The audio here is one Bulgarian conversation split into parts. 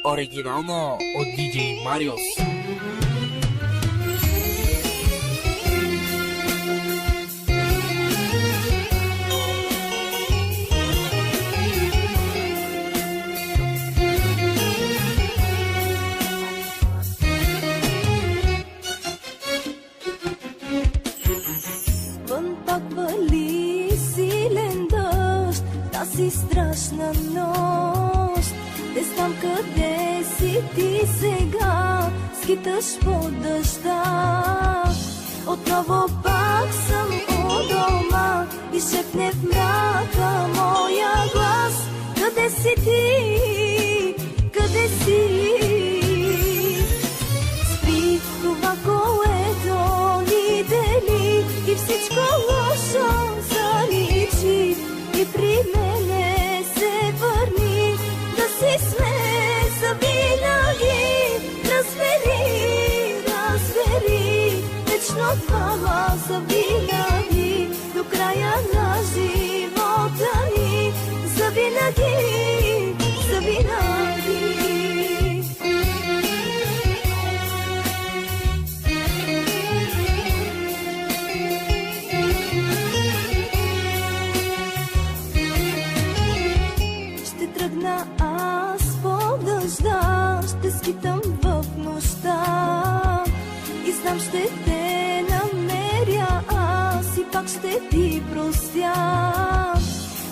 Оригинално от DJ Мариус. Вън пак вали силен дъжд, тази страшна нощ. Не знам къде си ти сега, скиташ по дъжда. Отново пак съм у дома и шепне в мрака моя глас. Къде си ти? Къде си? Спри това, което ни дели и всичко лошо заличи. И при мене се върни, да си сме завинаги. Разбери, разбери, вечно двама завинаги, до края на живота ни. Завинаги, завинаги. Ще тръгна аз по дъжда, ще скитам в нощта и знам ще те намеря аз и пак ще ти простя.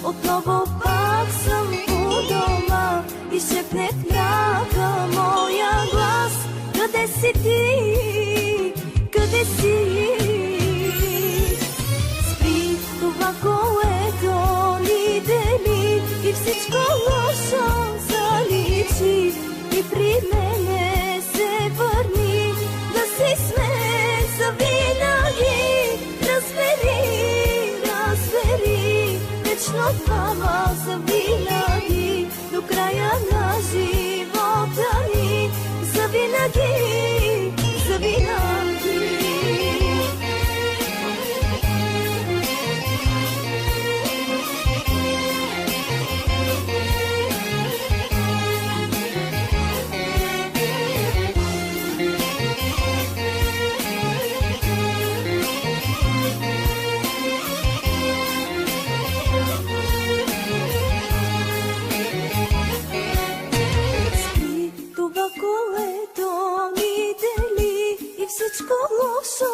Отново пак съм у дома и шепне в мрака моя глас. Къде си ти? Къде си? Спри това, което ни дели и всичко лошо заличи. И при мене се върни, да си сме завинаги. Разбери, разбери, вечно двама завинаги, до края на живота ни. Завинаги, завинаги. Всичко лошо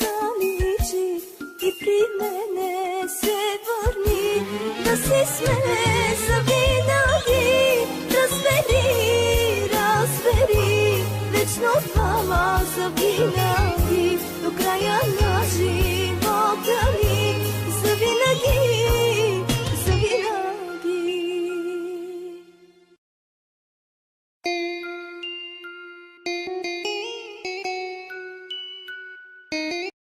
заличи и при мене се върни, да си сме завинаги.